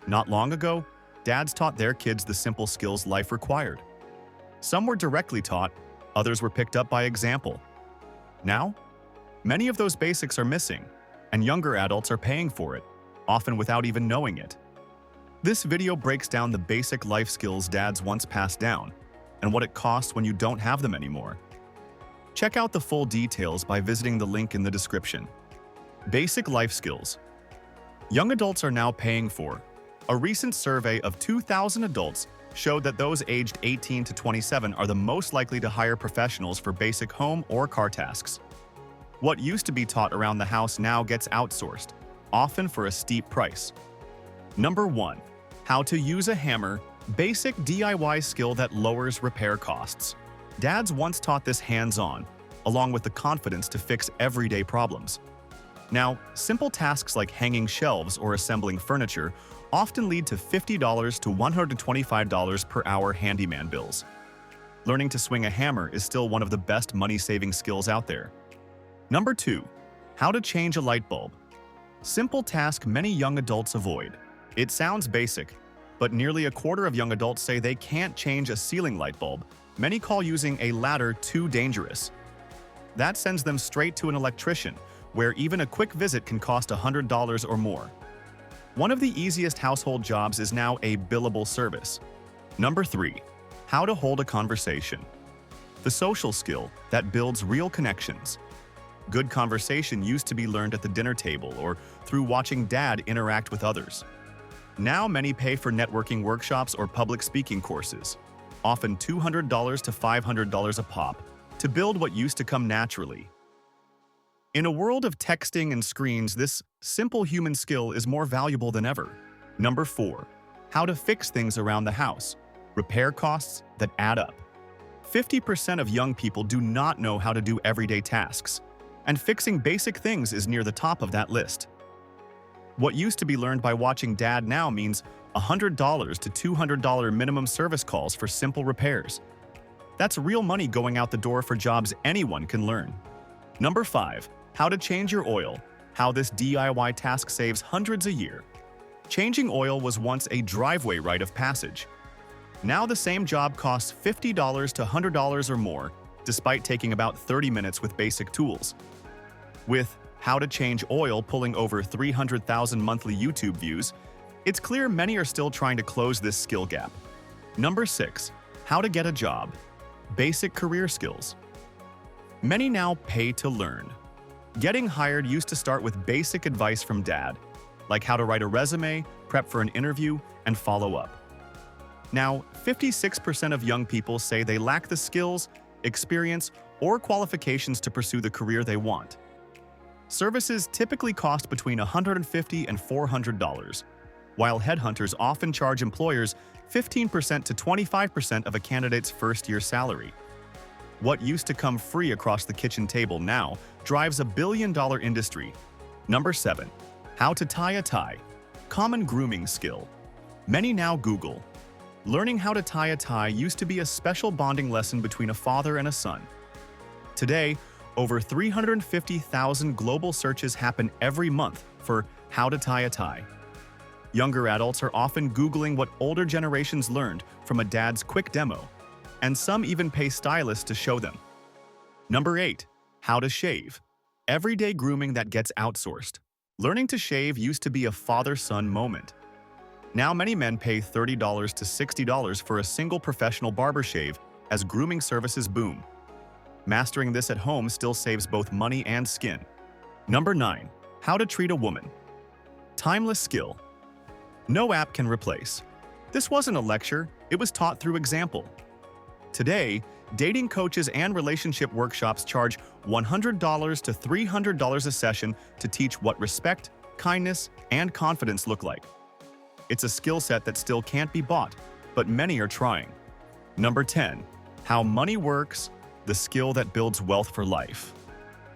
Not long ago, dads taught their kids the simple skills life required. Some were directly taught, others were picked up by example. Now, many of those basics are missing, and younger adults are paying for it, often without even knowing it. This video breaks down the basic life skills dads once passed down, and what it costs when you don't have them anymore. Check out the full details by visiting the link in the description. Basic life skills. Young adults are now paying for. A recent survey of 2,000 adults showed that those aged 18 to 27 are the most likely to hire professionals for basic home or car tasks. What used to be taught around the house now gets outsourced, often for a steep price. Number 1. How to use a hammer, basic DIY skill that lowers repair costs. Dads once taught this hands-on, along with the confidence to fix everyday problems. Now, simple tasks like hanging shelves or assembling furniture often lead to $50 to $125 per hour handyman bills. Learning to swing a hammer is still one of the best money-saving skills out there. Number 2. How to change a light bulb. Simple task many young adults avoid. It sounds basic, but nearly a quarter of young adults say they can't change a ceiling light bulb. Many call using a ladder too dangerous. That sends them straight to an electrician, where even a quick visit can cost $100 or more. One of the easiest household jobs is now a billable service. Number 3. How to hold a conversation. The social skill that builds real connections. Good conversation used to be learned at the dinner table or through watching dad interact with others. Now many pay for networking workshops or public speaking courses, often $200 to $500 a pop, to build what used to come naturally. In a world of texting and screens, this simple human skill is more valuable than ever. Number 4. How to fix things around the house. Repair costs that add up. 50% of young people do not know how to do everyday tasks, and fixing basic things is near the top of that list. What used to be learned by watching dad now means $100 to $200 minimum service calls for simple repairs. That's real money going out the door for jobs anyone can learn. Number 5. How to change your oil. How this DIY task saves hundreds a year. Changing oil was once a driveway rite of passage. Now the same job costs $50 to $100 or more, despite taking about 30 minutes with basic tools. With How to Change Oil pulling over 300,000 monthly YouTube views, it's clear many are still trying to close this skill gap. Number 6. How to get a job. Basic career skills. Many now pay to learn. Getting hired used to start with basic advice from dad, like how to write a resume, prep for an interview, and follow up. Now, 56% of young people say they lack the skills, experience, or qualifications to pursue the career they want. Services typically cost between $150 and $400, while headhunters often charge employers 15% to 25% of a candidate's first-year salary. What used to come free across the kitchen table now drives a billion-dollar industry. Number 7. How to tie a tie. Common grooming skill. Many now Google. Learning how to tie a tie used to be a special bonding lesson between a father and a son. Today, over 350,000 global searches happen every month for how to tie a tie. Younger adults are often Googling what older generations learned from a dad's quick demo, and some even pay stylists to show them. Number 8. How to shave. Everyday grooming that gets outsourced. Learning to shave used to be a father-son moment. Now many men pay $30 to $60 for a single professional barber shave as grooming services boom. Mastering this at home still saves both money and skin. Number 9. How to treat a woman. Timeless skill. No app can replace. This wasn't a lecture, it was taught through example. Today, dating coaches and relationship workshops charge $100 to $300 a session to teach what respect, kindness, and confidence look like. It's a skill set that still can't be bought, but many are trying. Number 10. How money works. The skill that builds wealth for life.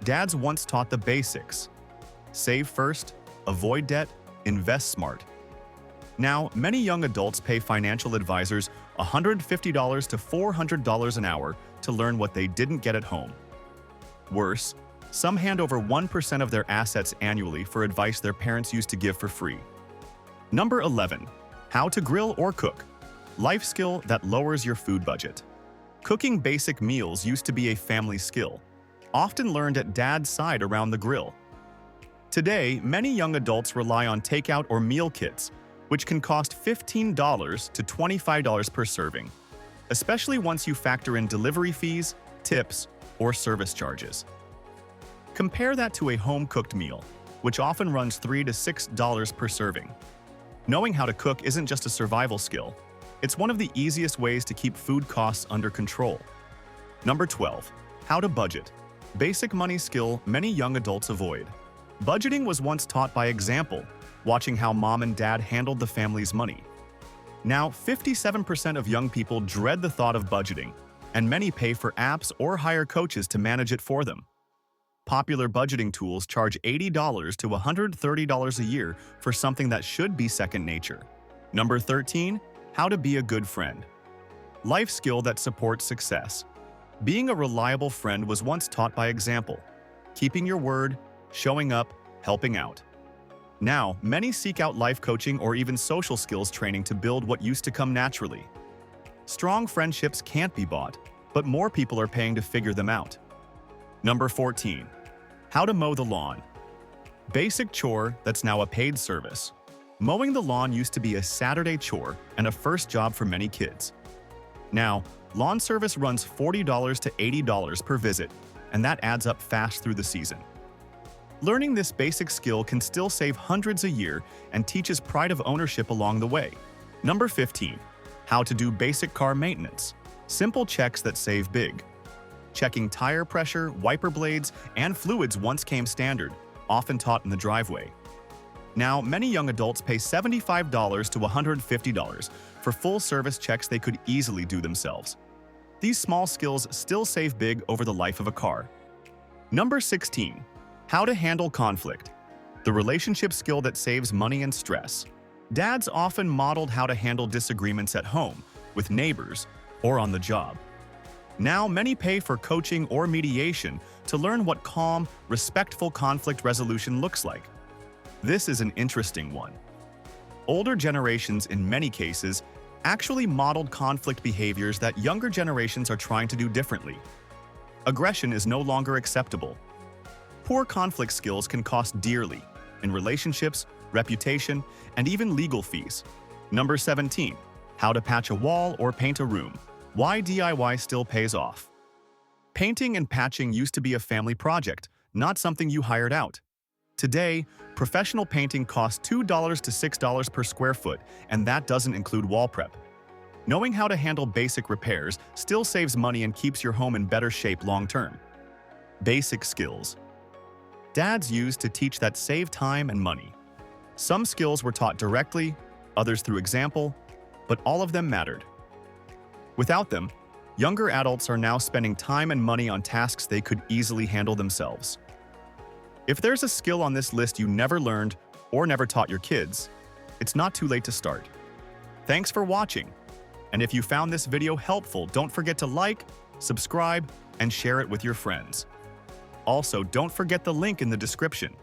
Dads once taught the basics. Save first, avoid debt, invest smart. Now, many young adults pay financial advisors $150 to $400 an hour to learn what they didn't get at home. Worse, some hand over 1% of their assets annually for advice their parents used to give for free. Number 11. How to grill or cook. Life skill that lowers your food budget. Cooking basic meals used to be a family skill, often learned at dad's side around the grill. Today, many young adults rely on takeout or meal kits, which can cost $15 to $25 per serving, especially once you factor in delivery fees, tips, or service charges. Compare that to a home-cooked meal, which often runs $3 to $6 per serving. Knowing how to cook isn't just a survival skill. It's one of the easiest ways to keep food costs under control. Number 12. How to budget. Basic money skill many young adults avoid. Budgeting was once taught by example, watching how mom and dad handled the family's money. Now, 57% of young people dread the thought of budgeting, and many pay for apps or hire coaches to manage it for them. Popular budgeting tools charge $80 to $130 a year for something that should be second nature. Number 13. How to be a good friend. Life skill that supports success. Being a reliable friend was once taught by example, keeping your word, showing up, helping out. Now, many seek out life coaching or even social skills training to build what used to come naturally. Strong friendships can't be bought, but more people are paying to figure them out. Number 14. How to mow the lawn. Basic chore that's now a paid service. Mowing the lawn used to be a Saturday chore and a first job for many kids. Now, lawn service runs $40 to $80 per visit, and that adds up fast through the season. Learning this basic skill can still save hundreds a year and teaches pride of ownership along the way. Number 15. How to do basic car maintenance. Simple checks that save big. Checking tire pressure, wiper blades, and fluids once came standard, often taught in the driveway. Now, many young adults pay $75 to $150 for full-service checks they could easily do themselves. These small skills still save big over the life of a car. Number 16. How to handle conflict. The relationship skill that saves money and stress. Dads often modeled how to handle disagreements at home, with neighbors, or on the job. Now, many pay for coaching or mediation to learn what calm, respectful conflict resolution looks like. This is an interesting one. Older generations, in many cases, actually modeled conflict behaviors that younger generations are trying to do differently. Aggression is no longer acceptable. Poor conflict skills can cost dearly in relationships, reputation, and even legal fees. Number 17. How to patch a wall or paint a room. Why DIY still pays off. Painting and patching used to be a family project, not something you hired out. Today, professional painting costs $2 to $6 per square foot, and that doesn't include wall prep. Knowing how to handle basic repairs still saves money and keeps your home in better shape long-term. Basic skills. Dads used to teach that save time and money. Some skills were taught directly, others through example, but all of them mattered. Without them, younger adults are now spending time and money on tasks they could easily handle themselves. If there's a skill on this list you never learned or never taught your kids, it's not too late to start. Thanks for watching, and if you found this video helpful, don't forget to like, subscribe, and share it with your friends. Also, don't forget the link in the description.